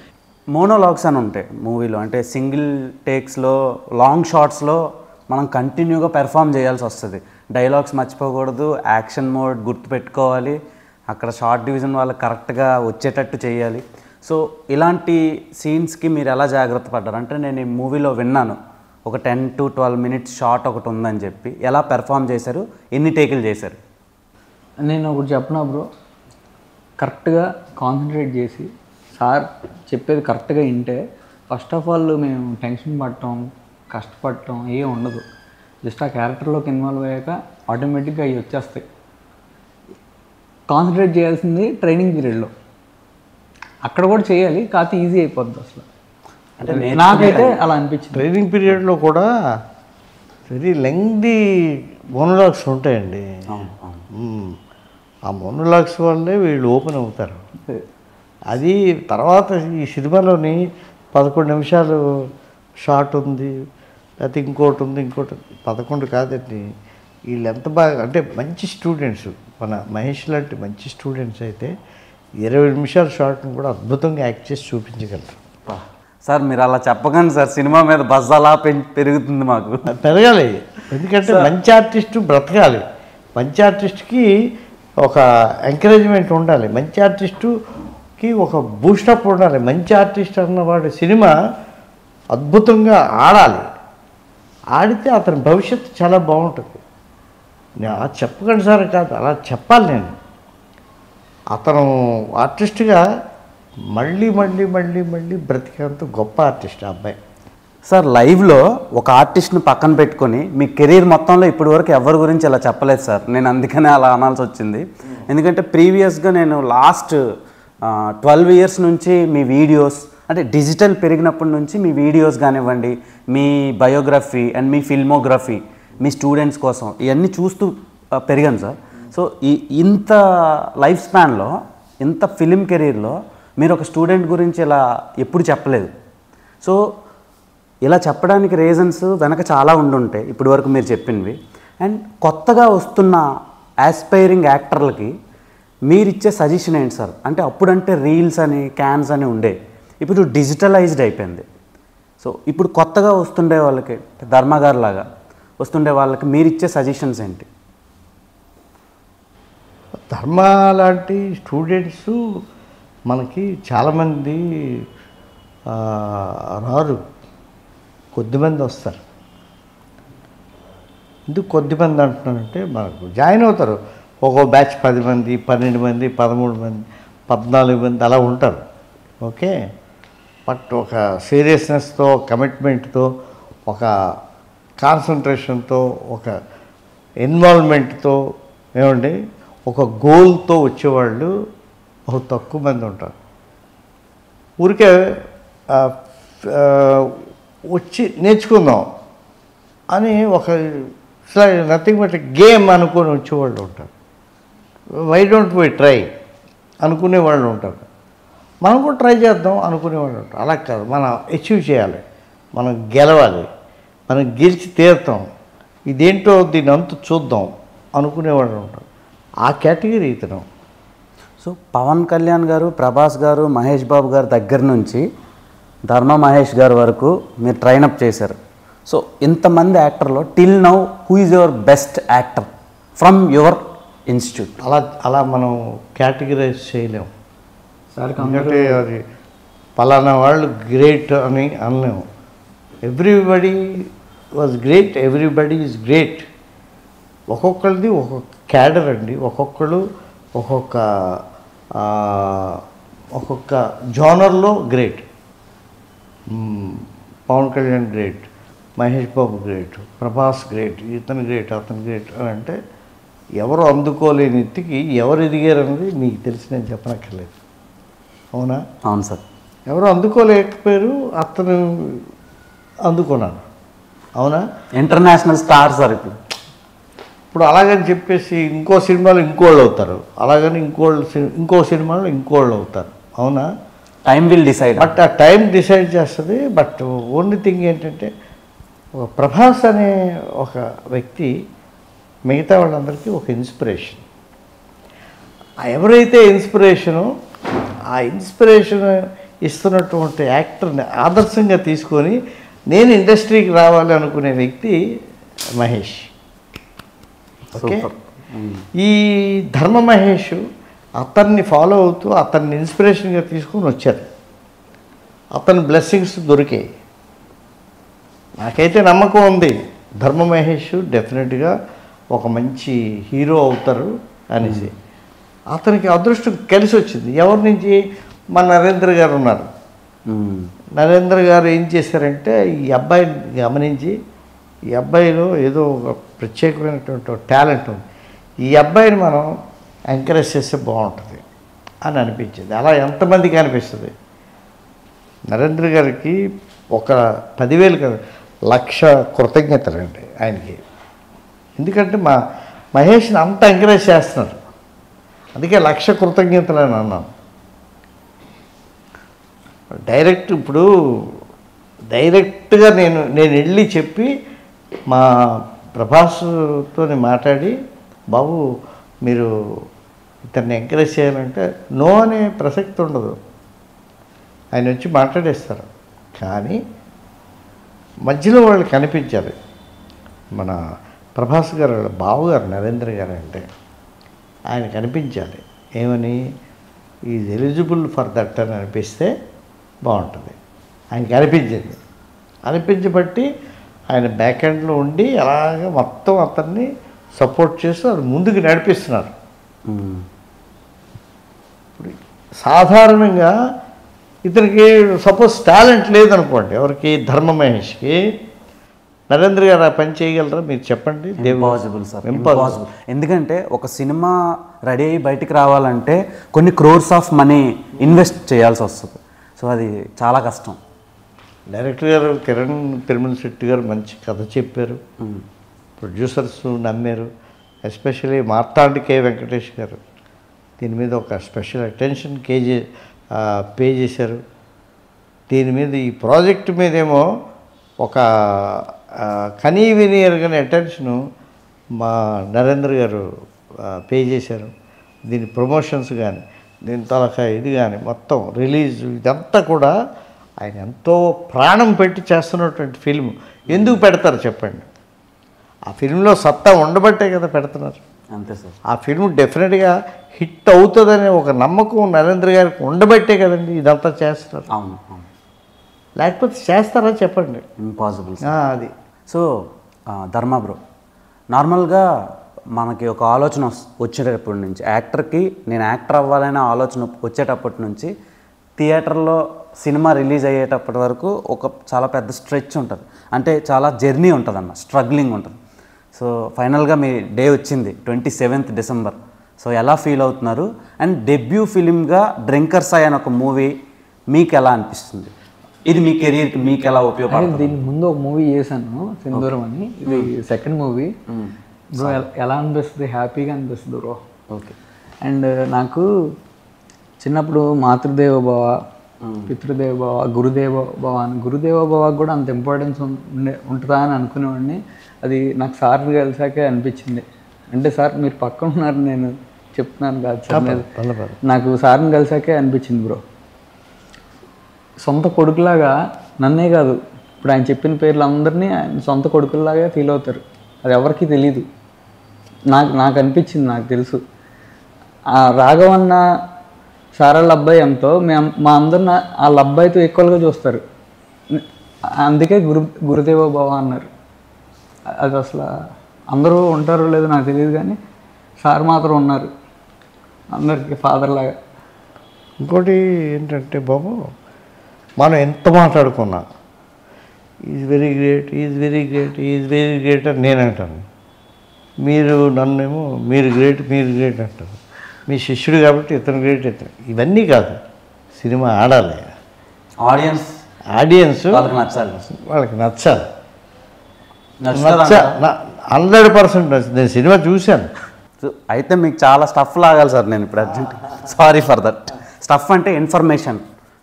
మోనోలాగ్స్ అని ఉంటాయి మూవీలో, అంటే సింగిల్ టేక్స్లో లాంగ్ షాట్స్లో మనం కంటిన్యూగా పెర్ఫామ్ చేయాల్సి వస్తుంది. డైలాగ్స్ మర్చిపోకూడదు, యాక్షన్ మోడ్ గుర్తుపెట్టుకోవాలి, అక్కడ షార్ట్ డివిజన్ వాళ్ళకి కరెక్ట్గా వచ్చేటట్టు చేయాలి. సో ఇలాంటి సీన్స్కి మీరు ఎలా జాగ్రత్త పడ్డారు? అంటే నేను ఈ మూవీలో విన్నాను ఒక 10 to 12 minutes షార్ట్ ఒకటి ఉందని చెప్పి, ఎలా పెర్ఫామ్ చేశారు, ఎన్ని టేకులు చేశారు? నేను ఒకటి చెప్పనా బ్రో, కరెక్ట్గా కాన్సన్ట్రేట్ చేసి సార్ చెప్పేది కరెక్ట్గా వింటే ఫస్ట్ ఆఫ్ ఆల్ మేము టెన్షన్ పడటం కష్టపడటం ఏం ఉండదు. జస్ట్ ఆ క్యారెక్టర్లోకి ఇన్వాల్వ్ అయ్యాక ఆటోమేటిక్గా అవి వచ్చేస్తాయి. కాన్సన్ట్రేట్ చేయాల్సింది ట్రైనింగ్ పీరియడ్లో, అక్కడ కూడా చేయాలి, కాకపోతే ఈజీ అయిపోద్ది అసలు. అంటే నాకైతే అలా అనిపించింది. ట్రైనింగ్ పీరియడ్లో కూడా వెరీ లెంగ్దీ మోనోలాగ్స్ ఉంటాయండి. ఆ మోనోలాగ్స్ వల్లే వీళ్ళు ఓపెన్ అవుతారు. అది తర్వాత ఈ సినిమాలోని 11 నిమిషాలు షార్ట్ ఉంది, లేకపోతే ఇంకోటి ఉంది, ఇంకోటి 11 కాదండి. వీళ్ళు ఎంత బాగా అంటే మంచి స్టూడెంట్స్, మన మహేష్ లాంటి మంచి స్టూడెంట్స్ అయితే 20 నిమిషాల షార్ట్ని కూడా అద్భుతంగా యాక్ట్ చేసి చూపించగలరు. సార్ మీరు అలా చెప్పకండి సార్, సినిమా మీద బజ్ అలా పెరుగుతుంది మాకు. పెరగాలి, ఎందుకంటే మంచి ఆర్టిస్టు బ్రతకాలి. మంచి ఆర్టిస్ట్కి ఒక ఎంకరేజ్మెంట్ ఉండాలి, మంచి ఆర్టిస్టుకి ఒక బూస్టప్ ఉండాలి. మంచి ఆర్టిస్ట్ అన్నవాడు సినిమా అద్భుతంగా ఆడాలి, ఆడితే అతని భవిష్యత్తు చాలా బాగుంటుంది. నేను అలా చెప్పకండి సార్ కాదు, అలా చెప్పాలి. నేను అతను ఆర్టిస్ట్గా మళ్ళీ మళ్ళీ మళ్ళీ మళ్ళీ బ్రతికేంత గొప్ప ఆర్టిస్ట్ ఆ అబ్బాయి. సార్ లైవ్లో ఒక ఆర్టిస్ట్ని పక్కన పెట్టుకొని మీ కెరీర్ మొత్తంలో ఇప్పటి వరకు ఎవరి గురించి అలా చెప్పలేదు సార్. నేను అందుకనే అలా అనాల్సి వచ్చింది. ఎందుకంటే ప్రీవియస్గా నేను లాస్ట్ 12 years నుంచి మీ వీడియోస్, అంటే డిజిటల్ పెరిగినప్పటి నుంచి మీ వీడియోస్ కానివ్వండి, మీ బయోగ్రఫీ అండ్ మీ ఫిల్మోగ్రఫీ, మీ స్టూడెంట్స్ కోసం ఇవన్నీ చూస్తూ పెరిగాను సార్. సో ఇంత లైఫ్ స్పాన్లో, ఇంత ఫిలిం కెరీర్లో మీరు ఒక స్టూడెంట్ గురించి ఇలా ఎప్పుడు చెప్పలేదు. సో ఇలా చెప్పడానికి రీజన్స్ వెనక చాలా ఉండుంటాయి ఇప్పటి వరకు మీరు చెప్పినవి. అండ్ కొత్తగా వస్తున్న ఆస్పైరింగ్ యాక్టర్లకి మీరు ఇచ్చే సజెషన్ ఏంటి సార్? అంటే అప్పుడంటే రీల్స్ అని క్యాన్స్ అని ఉండే, ఇప్పుడు డిజిటలైజ్డ్ అయిపోయింది. సో ఇప్పుడు కొత్తగా వస్తుండే వాళ్ళకి, ధర్మగారు లాగా వస్తుండే వాళ్ళకి మీరు ఇచ్చే సజెషన్స్ ఏంటి? ధర్మ లాంటి స్టూడెంట్స్ మనకి చాలామంది రారు, కొద్దిమంది వస్తారు. ఎందుకు కొద్దిమంది అంటున్నానంటే, మనకు జాయిన్ అవుతారు ఒక్కో బ్యాచ్ 10 మంది, 12 మంది, 13 మంది, 14 మంది అలా ఉంటారు. ఓకే, బట్ ఒక సీరియస్నెస్తో, కమిట్మెంట్తో, ఒక కాన్సన్ట్రేషన్తో, ఒక ఇన్వాల్వ్మెంట్తో, ఏమండి ఒక గోల్తో వచ్చేవాళ్ళు ఒక తక్కువ మంది ఉంటారు. ఊరికే వచ్చి నేర్చుకుందాం అని ఒక నథింగ్ బట్ గేమ్ అనుకొని వచ్చేవాళ్ళు ఉంటారు. వై డోంట్ వి ట్రై అనుకునే వాళ్ళు ఉంటారు. మనం కూడా ట్రై చేద్దాం అనుకునేవాళ్ళు ఉంటారు. అలా కాదు, మనం అచీవ్ చేయాలి, మనం గెలవాలి, మనం గెలిచి తీరుతాం, ఇదేంటో దీని అంతా చూద్దాం అనుకునేవాళ్ళు ఉంటారు. ఆ కేటగిరీ ఇతను. సో పవన్ కళ్యాణ్ గారు, ప్రభాస్ గారు, మహేష్ బాబు గారి దగ్గర నుంచి ధర్మ మహేష్ గారి వరకు మీరు ట్రైనప్ చేశారు. సో ఇంతమంది యాక్టర్లో till now who is your best actor from your institute? అలా మనం కేటగిరైజ్ చేయలేము సార్. ఎందుకంటే అది పలానా వాళ్ళు గ్రేట్ అని అనలేము. Everybody was great, everybody is great. ఒక్కొక్కరిది ఒక్కొక్క క్యాడర్ అండి, ఒక్కొక్కరు ఒక్కొక్క జోనర్లో great. Pawan Kalyan great, Mahesh Babu great, Prabhas great, ఇతను గ్రేట్, అతను గ్రేట్ అని అంటే ఎవరు అందుకోలేని ఎత్తుకి ఎవరు ఎదిగారన్నది మీకు తెలిసి నేను చెప్పనక్కర్లేదు. అవునా? అవును సార్. ఎవరు అందుకోలేకపోయారు, అతను అందుకున్నాను. అవునా? International star sir. ఇప్పుడు అలాగని చెప్పేసి ఇంకో సినిమాలో ఇంకోళ్ళు అవుతారు, అలాగని ఇంకో సినిమాలో ఇంకోళ్ళు అవుతారు. అవునా? Time will decide. బట్ ఆ టైం డిసైడ్ చేస్తుంది. బట్ ఓన్లీ థింగ్ ఏంటంటే ఒక ప్రభాస్ అనే ఒక వ్యక్తి మిగతా వాళ్ళందరికీ ఒక ఇన్స్పిరేషన్. ఎవరైతే ఇన్స్పిరేషను, ఆ ఇన్స్పిరేషన్ ఇస్తున్నటువంటి యాక్టర్ని ఆదర్శంగా తీసుకొని నేను ఇండస్ట్రీకి రావాలి అనుకునే వ్యక్తి మహేష్. ఓకే, ఈ ధర్మ మహేష్ అతన్ని ఫాలో అవుతూ అతన్ని ఇన్స్పిరేషన్గా తీసుకొని వచ్చారు. అతని బ్లెస్సింగ్స్ దొరికాయి. నాకైతే నమ్మకం ఉంది ధర్మ మహేష్ డెఫినెట్గా ఒక మంచి హీరో అవుతారు అనేసి. అతనికి అదృష్టం కలిసి వచ్చింది. ఎవరి నుంచి? మన నరేంద్ర గారు ఉన్నారు. నరేంద్ర గారు ఏం చేశారంటే ఈ అబ్బాయిని గమనించి, ఈ అబ్బాయిలో ఏదో ఒక ప్రత్యేకమైనటువంటి టాలెంట్ ఉంది, ఈ అబ్బాయిని మనం ఎంకరేజ్ చేస్తే బాగుంటుంది అని అనిపించింది. అలా ఎంతమందికి అనిపిస్తుంది? నరేంద్ర గారికి ఒక 10,000 కాదు, 1,00,000 కృతజ్ఞతలండి ఆయనకి. ఎందుకంటే మహేష్ని అంత ఎంకరేజ్ చేస్తున్నారు, అందుకే 1,00,000 కృతజ్ఞతలు అని అన్నాను. ఇప్పుడు డైరెక్ట్గా నేను వెళ్ళి చెప్పి మా ప్రభాస్తో మాట్లాడి, బాబు మీరు ఇతన్ని ఎంకరేజ్ చేయాలంటే నో అనే ప్రసక్తి ఉండదు, ఆయన వచ్చి మాట్లాడేస్తారు. కానీ మధ్యలో వాళ్ళు కనిపించాలి. మన ప్రభాస్ గారు వాళ్ళ బావగారు నరేంద్ర గారు అంటే ఆయన కనిపించాలి. ఏమని? ఈజ్ ఎలిజిబుల్ ఫర్ దట్ అని అనిపిస్తే బాగుంటుంది. ఆయనకి అనిపించింది. అనిపించబట్టి ఆయన బ్యాక్ ఎండ్లో ఉండి అలాగ మొత్తం అతన్ని సపోర్ట్ చేస్తూ అది ముందుకు నడిపిస్తున్నారు. ఇప్పుడు సాధారణంగా ఇతనికి సపోజ్ టాలెంట్ లేదనుకోండి, ఎవరికి? ధర్మ మహేష్కి. నరేంద్ర గారు ఆ పని చేయగలరా? మీరు చెప్పండి. Impossible sir, impossible. ఎందుకంటే ఒక సినిమా రెడీ అయ్యి బయటికి రావాలంటే కొన్ని క్రోర్స్ ఆఫ్ మనీ ఇన్వెస్ట్ చేయాల్సి వస్తుంది. సో అది చాలా కష్టం. డైరెక్టర్ గారు కిరణ్ తిరుమల శెట్టి గారు మంచి కథ చెప్పారు, ప్రొడ్యూసర్స్ నమ్మారు. ఎస్పెషల్లీ మార్తాండ్ కే వెంకటేష్ గారు దీని మీద ఒక స్పెషల్ అటెన్షన్ పే చేశారు. దీని మీద ఈ ప్రాజెక్ట్ మీదేమో ఒక కనీ విని ఎరగని అటెన్షను మా నరేంద్ర గారు పే చేశారు. దీని ప్రమోషన్స్ కానీ, దీని తలకా ఇది కానీ, మొత్తం రిలీజ్ ఇదంతా కూడా ఆయన ఎంతో ప్రాణం పెట్టి చేస్తున్నటువంటి ఫిల్మ్. ఎందుకు పెడతారు చెప్పండి? ఆ ఫిల్మ్లో సత్తా ఉండబట్టే కదా పెడుతున్నారు. అంతే సార్. ఆ ఫిల్మ్ డెఫినెట్గా హిట్ అవుతుందనే ఒక నమ్మకం నరేంద్ర గారికి ఉండబట్టే కదండి ఇదంతా చేస్తున్నారు. అవును, లేకపోతే చేస్తారా చెప్పండి? ఇంపాసిబుల్. అది. సో ధర్మ బ్రో, నార్మల్గా మనకి ఒక ఆలోచన వచ్చేటప్పటి నుంచి, యాక్టర్కి నేను యాక్టర్ అవ్వాలనే ఆలోచన వచ్చేటప్పటి నుంచి థియేటర్లో సినిమా రిలీజ్ అయ్యేటప్పటి వరకు ఒక చాలా పెద్ద స్ట్రెచ్ ఉంటుంది. అంటే చాలా జర్నీ ఉంటుంది అన్న, స్ట్రగ్లింగ్ ఉంటుంది. సో ఫైనల్గా మీ డే వచ్చింది 27th December. సో ఎలా ఫీల్ అవుతున్నారు? అండ్ డెబ్యూ ఫిలింగా డ్రింకర్స్ అనే ఒక మూవీ మీకు ఎలా అనిపిస్తుంది? ఇది మీ కెరీర్కి మీకు ఎలా ఉపయోగపడుతుంది? దీని ముందు ఒక మూవీ చేశాను, సింధూరం అని. ఇది సెకండ్ మూవీ. బ్రో ఎలా అనిపిస్తుంది? హ్యాపీగా అనిపిస్తుంది బ్రో. ఓకే. అండ్ నాకు చిన్నప్పుడు మాతృదేవ భవ, పితృదేవ భవ, గురుదేవ భవ అని, గురుదేవ భవకు కూడా అంత ఇంపార్టెన్స్ ఉంటుందా అని అనుకునేవాడిని. అది నాకు సార్ని కలిసాకే అనిపించింది. అంటే సార్ మీరు పక్కన ఉన్నారు, నేను చెప్తున్నాను కాదు సార్, నాకు సార్ని కలిసాకే అనిపించింది బ్రో. సొంత కొడుకులాగా నన్నే కాదు, ఇప్పుడు ఆయన చెప్పిన పేర్లు అందరినీ ఆయన సొంత కొడుకుల్లాగా ఫీల్ అవుతారు. అది ఎవరికి తెలీదు, నాకు అనిపించింది, నాకు తెలుసు. ఆ రాఘవన్న సారాళ్ళ అబ్బాయి ఎంతో మా అందరిని వాళ్ళ అబ్బాయితో ఈక్వల్గా చూస్తారు. అందుకే గురుదేవ భవ అన్నారు. అది అసలు అందరూ ఉంటారో లేదో నాకు తెలియదు, కానీ సార్ మాత్రం ఉన్నారు అందరికీ ఫాదర్ లాగా. ఇంకోటి ఏంటంటే బాబు, మనం ఎంత మాట్లాడుకున్నా is very great, is very great, is very great అని నేను అంటాను. మీరు నన్నేమో మీరు గ్రేట్ అంటారు. మీ శిష్యుడు కాబట్టి ఇతను గ్రేట్, ఇవన్నీ కాదు. సినిమా ఆడాలి, ఆడియన్స్ వాళ్ళకి నచ్చాలి. వాళ్ళకి నచ్చాలి. నచ్చుతుందా? 100% నేను సినిమా చూశాను. అయితే మీకు చాలా స్టఫ్ లాగాలి సార్. నేను ఇప్పుడు urgent sorry for that. Stuff అంటే ఇన్ఫర్మేషన్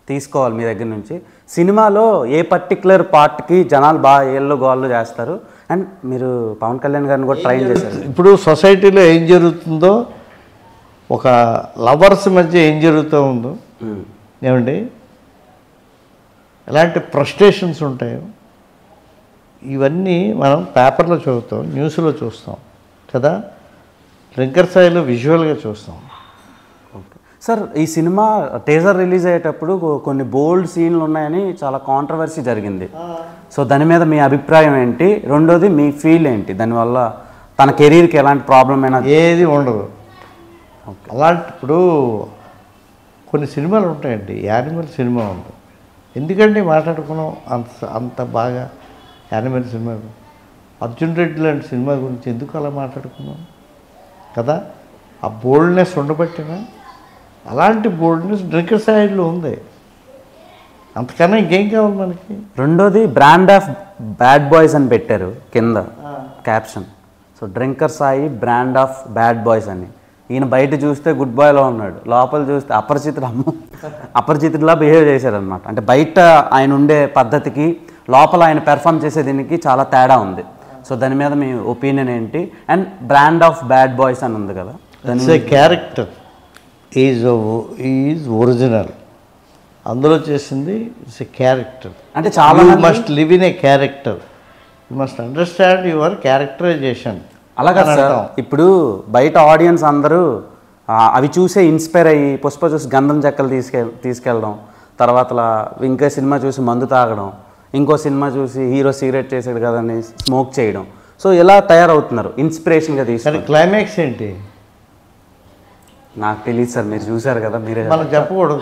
తీసుకోవాలి మీ దగ్గర నుంచి. సినిమాలో ఏ పర్టికులర్ పార్ట్కి జనాలు బాగా ఏళ్ళు గోళ్ళు చేస్తారు, అండ్ మీరు పవన్ కళ్యాణ్ గారిని కూడా ట్రైన్ చేశారు. ఇప్పుడు సొసైటీలో ఏం జరుగుతుందో, ఒక లవర్స్ మధ్య ఏం జరుగుతూ ఉందో, ఏమండి ఎలాంటి ఫ్రస్ట్రేషన్స్ ఉంటాయో ఇవన్నీ మనం పేపర్లో చదువుతాం, న్యూస్లో చూస్తాం కదా, డ్రింకర్ స్థాయిలో విజువల్గా చూస్తాం. ఓకే సార్, ఈ సినిమా టీజర్ రిలీజ్ అయ్యేటప్పుడు కొన్ని బోల్డ్ సీన్లు ఉన్నాయని చాలా కాంట్రవర్సీ జరిగింది. సో దాని మీద మీ అభిప్రాయం ఏంటి? రెండోది మీ ఫీల్ ఏంటి? దానివల్ల తన కెరీర్కి ఎలాంటి ప్రాబ్లం అయినా? ఏది ఉండదు. అలాంటి ఇప్పుడు కొన్ని సినిమాలు ఉంటాయండి, యానిమల్ సినిమా ఉంది. ఎందుకంటే మాట్లాడుకున్నాం అంత బాగా యానిమల్ సినిమా. అర్జున్ రెడ్డి లాంటి సినిమా గురించి ఎందుకు అలా మాట్లాడుకున్నాం కదా? ఆ బోల్డ్నెస్ ఉండబట్టినా, అలాంటి బోల్డ్నెస్ డ్రింకర్ సైడ్లో ఉంది. అంతకన్నా ఇంకేం కావాలి మనకి? రెండోది బ్రాండ్ ఆఫ్ బ్యాడ్ బాయ్స్ అని పెట్టారు కింద caption. So drinker Sai brand of bad boys అని. ఈయన బయట చూస్తే గుడ్ బాయ్లో ఉన్నాడు, లోపల చూస్తే అపరిచితుడిలా బిహేవ్ చేశారనమాట. అంటే బయట ఆయన ఉండే పద్ధతికి లోపల ఆయన పెర్ఫామ్ చేసే దీనికి చాలా తేడా ఉంది. సో దాని మీద మీ ఒపీనియన్ ఏంటి? And brand of bad boys అని ఉంది కదా, క్యారెక్టర్ ఈజ్ ఒరిజినల్. అందులో చేసింది ఇట్స్ ఎ క్యారెక్టర్. అంటే చాలా must live in a character, you must understand your characterization. అలాగా సార్. ఇప్పుడు బయట ఆడియన్స్ అందరూ అవి చూసే ఇన్స్పైర్ అయ్యి పుష్ప చూసి గంధం చెక్కలు తీసుకెళ్ళడం, తర్వాత ఇంకో సినిమా చూసి మందు తాగడం, ఇంకో సినిమా చూసి హీరో సిగరెట్ చేసాడు కదని స్మోక్ చేయడం. సో ఇలా తయారవుతున్నారు ఇన్స్పిరేషన్గా తీసుకొని. క్లైమాక్స్ ఏంటి నాకు తెలియదు సార్, మీరు చూసారు కదా, మీరే మనం చెప్పకూడదు.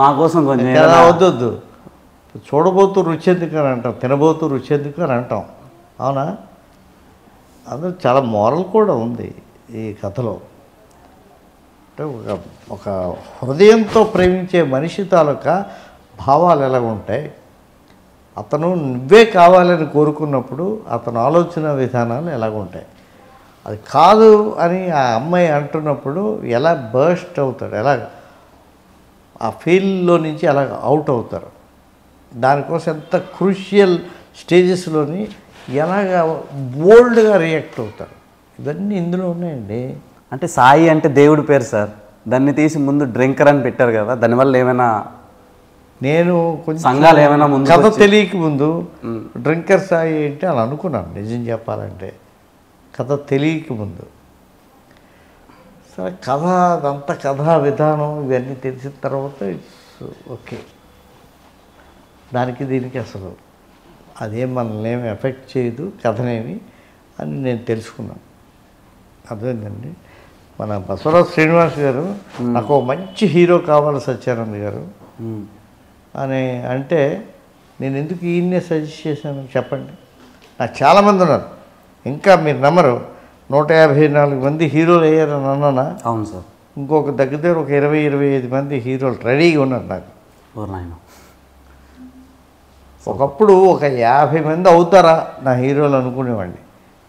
మా కోసం కొంచెం వద్దొద్దు. చూడబోతూ రుచి ఎందుకు అని అంటాం, తినబోతూ రుచి ఎందుకు అని అంటాం, అవునా? అందులో చాలా మోరల్ కూడా ఉంది ఈ కథలో. అంటే ఒక హృదయంతో ప్రేమించే మనిషి తాలూకా భావాలు ఎలా ఉంటాయి, అతను నువ్వే కావాలని కోరుకున్నప్పుడు అతను ఆలోచన విధానాలు ఎలాగుంటాయి, అది కాదు అని ఆ అమ్మాయి అంటున్నప్పుడు ఎలా బర్స్ట్ అవుతాడు, ఎలా ఆ ఫీల్డ్లో నుంచి ఎలా అవుట్ అవుతారు, దానికోసం ఎంత క్రూషియల్ స్టేజెస్లోని ఎలాగ బోల్డ్గా రియాక్ట్ అవుతారు, ఇవన్నీ ఇందులో ఉన్నాయండి. అంటే సాయి అంటే దేవుడి పేరు సార్, దాన్ని తీసి ముందు డ్రింకర్ అని పెట్టారు కదా, దానివల్ల ఏమైనా నేను కొంచెం సంఘాలు ఏమైనా ముందు కథ తెలియక ముందు డ్రింకర్ సాయి అంటే అలా అనుకున్నాను, నిజం చెప్పాలంటే కథ తెలియక ముందు. సరే కథ అదంతా కథా విధానం ఇవన్నీ తెలిసిన తర్వాత ఓకే, దానికి దీనికి అసలు అదేం మనల్ని ఏమి ఎఫెక్ట్ చేయదు కథనేమి అని నేను తెలుసుకున్నాను. అర్థమైందండి. మన బసవరాజు శ్రీనివాస్ గారు నాకు ఒక మంచి హీరో కావాలి సత్యానంద్ గారు అని అంటే నేను ఎందుకు ఈయన్నే సజెస్ట్ చేశాను చెప్పండి. నాకు చాలామంది ఉన్నారు, ఇంకా మీరు నమ్మరు, 154 మంది హీరోలు అయ్యారని అన్నానా? అవును సార్. ఇంకొక దగ్గర ఒక 20-25 మంది హీరోలు రెడీగా ఉన్నారు నాకు. ఒకప్పుడు ఒక 50 మంది అవుతారా నా హీరోలు అనుకునేవాడిని,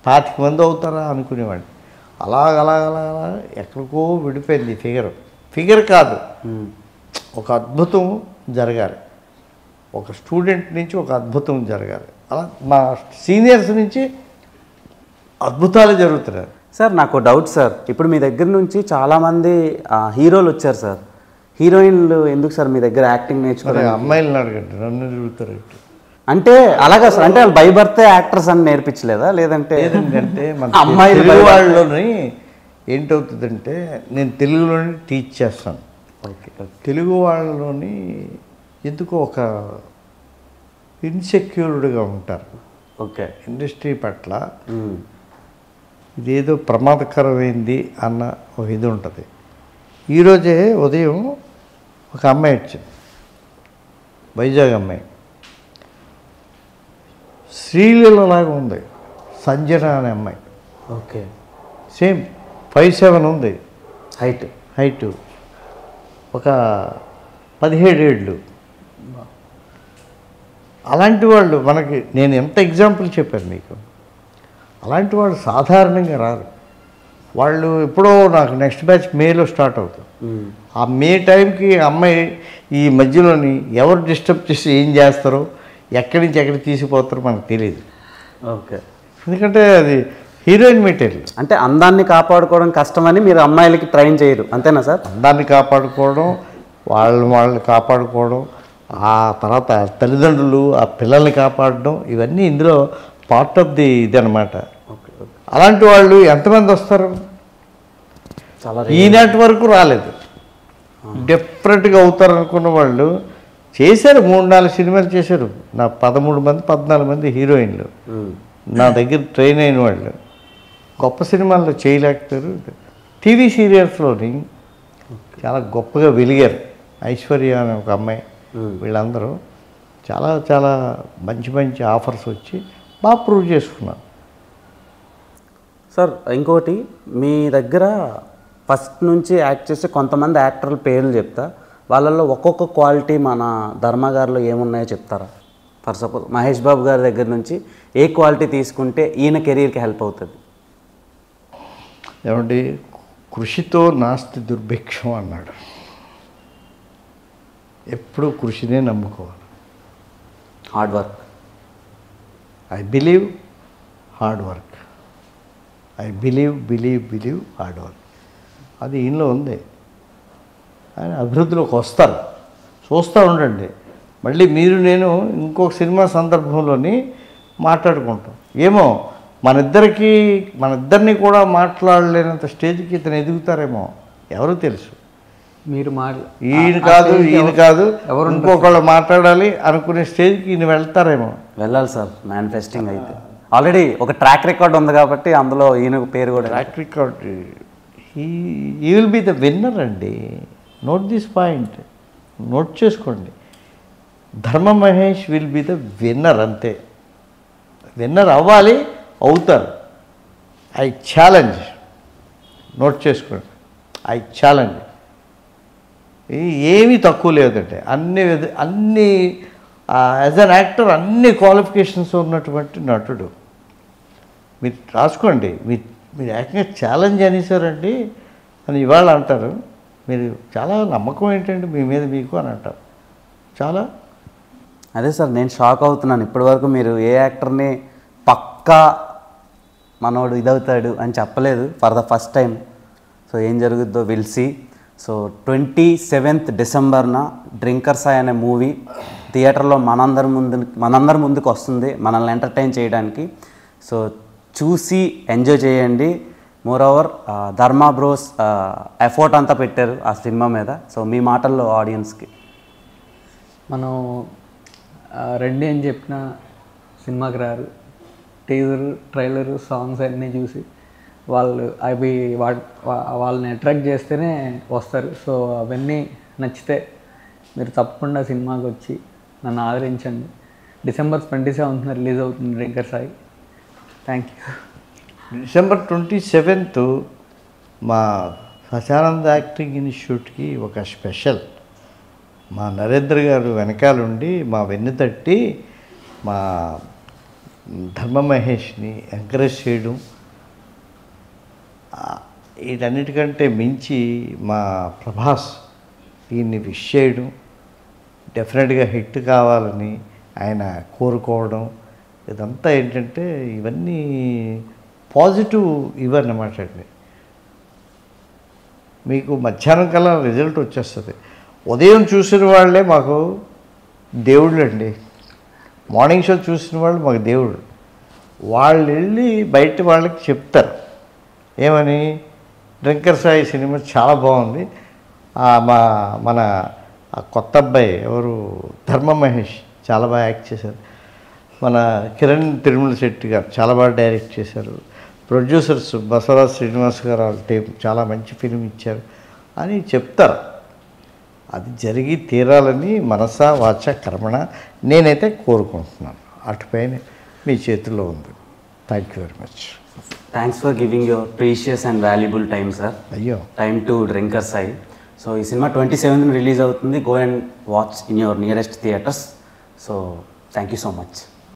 25 మంది అవుతారా అనుకునేవాడిని. అలా ఎక్కడికో విడిపోయింది ఫిగర్ కాదు, ఒక అద్భుతం జరగాలి, ఒక స్టూడెంట్ నుంచి ఒక అద్భుతం జరగాలి, అలా మా సీనియర్స్ నుంచి అద్భుతాలు జరుగుతున్నాయి. సార్ నాకు డౌట్ సార్, ఇప్పుడు మీ దగ్గర నుంచి చాలామంది హీరోలు వచ్చారు సార్, హీరోయిన్లు ఎందుకు సార్ మీ దగ్గర యాక్టింగ్ నేర్చుకున్నారు? అమ్మాయిలను అడగండి, నన్ను తిరుగుతారు అంటే అలాగా సార్, అంటే వాళ్ళు బై బర్తే యాక్టర్స్ అని నేర్పించలేదా? లేదంటే మన అమ్మాయిలు వాళ్ళలోని ఏంటవుతుందంటే నేను తెలుగులోని టీచ్ చేస్తాను. ఓకే, తెలుగు వాళ్ళలోని ఎందుకో ఒక ఇన్సెక్యూర్డ్గా ఉంటారు. ఓకే, ఇండస్ట్రీ పట్ల ఇదేదో ప్రమాదకరమైంది అన్న ఒక ఇది ఉంటుంది. ఈరోజే ఉదయం ఒక అమ్మాయి వచ్చింది, వైజాగ్ అమ్మాయి. శ్రీలీలలాగా ఉంది సంజన అనే అమ్మాయి, ఓకే. సేమ్ 5'7" ఉంది హైట్, ఒక 17 ఏళ్ళు. అలాంటి వాళ్ళు మనకి, నేను ఎంత ఎగ్జాంపుల్ చెప్పాను మీకు, అలాంటి వాళ్ళు సాధారణంగా రారు. వాళ్ళు ఎప్పుడో నాకు నెక్స్ట్ బ్యాచ్ మేలో స్టార్ట్ అవుతుంది. ఆ మే టైంకి అమ్మాయి ఈ మధ్యలోని ఎవరు డిస్టర్బ్ చేసి ఏం చేస్తారో, ఎక్కడి నుంచి ఎక్కడికి తీసిపోతారో మనకు తెలియదు. ఓకే. ఎందుకంటే అది హీరోయిన్ మెటీరియల్. అంటే అందాన్ని కాపాడుకోవడం కష్టమని మీరు అమ్మాయిలకి ట్రైన్ చేయరు, అంతేనా సార్? అందాన్ని కాపాడుకోవడం, వాళ్ళని కాపాడుకోవడం, ఆ తర్వాత తల్లిదండ్రులు ఆ పిల్లల్ని కాపాడడం, ఇవన్నీ ఇందులో పార్ట్ ఆఫ్ ది ఇది అనమాట. అలాంటి వాళ్ళు ఎంతమంది వస్తారు? చాలా ఈనాటి వరకు రాలేదు. డిఫరెంట్గా అవుతారు అనుకున్న వాళ్ళు చేశారు, 3-4 సినిమాలు చేశారు. నా 13 మంది 14 మంది హీరోయిన్లు నా దగ్గర ట్రైన్ అయిన వాళ్ళు గొప్ప సినిమాల్లో చేయలేకపోయారు. టీవీ సీరియల్స్లోని చాలా గొప్పగా వెలిగారు. ఐశ్వర్య అనే ఒక అమ్మాయి, వీళ్ళందరూ చాలా చాలా మంచి మంచి ఆఫర్స్ వచ్చి బాగా ప్రూవ్ చేసుకున్నారు. సార్ ఇంకోటి, మీ దగ్గర ఫస్ట్ నుంచి యాక్ట్ చేసే కొంతమంది యాక్టర్ల పేర్లు చెప్తా, వాళ్ళల్లో ఒక్కొక్క క్వాలిటీ మన ధర్మ గారిలో ఏమున్నాయో చెప్తారా? ఫర్ సపోజ్ మహేష్ బాబు గారి దగ్గర నుంచి ఏ క్వాలిటీ తీసుకుంటే ఈయన కెరీర్కి హెల్ప్ అవుతుంది? ఏమంటే కృషితో నాస్తి దుర్భిక్షం అన్నాడు. ఎప్పుడూ కృషినే నమ్ముకోవాలి. Hard work. I believe hard work. I believe hard work. అది ఈయనలో ఉంది. ఆయన అభివృద్ధిలోకి వస్తారు, చూస్తూ ఉండండి. మళ్ళీ మీరు నేను ఇంకొక సినిమా సందర్భంలోని మాట్లాడుకుంటాం. ఏమో మనిద్దరిని కూడా మాట్లాడలేనంత స్టేజ్కి ఇతను ఎదుగుతారేమో, ఎవరు తెలుసు. మీరు ఈయన కాదు ఎవరు ఇంకొకళ్ళు మాట్లాడాలి అనుకునే స్టేజ్కి ఈయన వెళ్తారేమో. వెళ్ళాలి సార్, మేనిఫెస్టింగ్ అయితే ఆల్రెడీ ఒక ట్రాక్ రికార్డ్ ఉంది కాబట్టి అందులో ఈయన పేరు కూడా. ట్రాక్ రికార్డ్, ఈ విల్ బి ద విన్నర్ అండి. నోట్ దిస్ పాయింట్, నోట్ చేసుకోండి. ధర్మ Mahesh will be the winner, అంతే. విన్నర్ అవ్వాలి, అవుతారు. ఐ ఛాలెంజ్, నోట్ చేసుకోండి. I challenge. ఏమీ తక్కువ లేదంటే అన్ని యాజ్ అన్ యాక్టర్ అన్ని క్వాలిఫికేషన్స్ ఉన్నటువంటి నటుడు. మీరు రాసుకోండి. మీరు ఏకంగా ఛాలెంజ్ అనేసారండి అని ఇవాళ అంటారు. మీరు చాలా నమ్మకం ఏంటండి మీ మీద మీకు అని అంటారు. చాలా అదే సార్, నేను షాక్ అవుతున్నాను. ఇప్పటివరకు మీరు ఏ యాక్టర్ని పక్కా మనోడు ఇదవుతాడు అని చెప్పలేదు, for the first time. So ఏం జరుగుద్దో విల్ సీ. సో 27th డిసెంబర్న డ్రింకర్స్ అనే మూవీ థియేటర్లో మనందరి ముందుకు వస్తుంది, మనల్ని ఎంటర్టైన్ చేయడానికి. సో చూసి ఎంజాయ్ చేయండి. మోర్ ఓవర్ ధర్మ బ్రోస్ ఎఫర్ట్ అంతా పెట్టారు ఆ సినిమా మీద. సో మీ మాటల్లో ఆడియన్స్కి మనం రెండే అని చెప్పిన సినిమాకి రారు. టీజర్, ట్రైలర్, సాంగ్స్ అన్నీ చూసి వాళ్ళని అట్రాక్ట్ చేస్తేనే వస్తారు. సో అవన్నీ నచ్చితే మీరు తప్పకుండా సినిమాకి వచ్చి నన్ను ఆదరించండి. December 27th రిలీజ్ అవుతుంది drinker Sai. Thank you. December 27th మా సచానంద్ యాక్టింగ్ ఇన్స్టిట్యూట్కి ఒక స్పెషల్. మా నరేంద్ర గారు వెనకాలండి మా వెన్నుతట్టి మా ధర్మ మహేష్ని ఎంకరేజ్ చేయడం, వీటన్నిటికంటే మించి మా ప్రభాస్ దీన్ని విష్ చేయడం, డెఫినెట్గా హిట్ కావాలని ఆయన కోరుకోవడం, ఇదంతా ఏంటంటే ఇవన్నీ పాజిటివ్ ఇవన్నమాట అండి. మీకు మధ్యాహ్నం కల్లా రిజల్ట్ వచ్చేస్తుంది. ఉదయం చూసిన వాళ్ళే మాకు దేవుళ్ళు అండి. మార్నింగ్ షో చూసిన వాళ్ళు మాకు దేవుడు. వాళ్ళు వెళ్ళి బయట వాళ్ళకి చెప్తారు ఏమని, డ్రింకర్ సాయి సినిమా చాలా బాగుంది, మన కొత్త అబ్బాయి ఎవరు ధర్మ మహేష్ చాలా బాగా యాక్ట్ చేశారు, మన కిరణ్ తిరుమల శెట్టి గారు చాలా బాగా డైరెక్ట్ చేశారు, ప్రొడ్యూసర్స్ బసవరాజ్ శ్రీనివాస్ గారు వాళ్ళ టీం చాలా మంచి ఫిల్మ్ ఇచ్చారు అని చెప్తారు. అది జరిగి తీరాలని మనసా వాచ కర్మణ నేనైతే కోరుకుంటున్నాను. అటుపైన మీ చేతిలో ఉంది. Thank you very much. Thanks for giving your precious and valuable time sir. అయ్యో, time to drinkers I. So ఈ సినిమా 27th రిలీజ్ అవుతుంది. Go and watch in your nearest theatres. So thank you so much.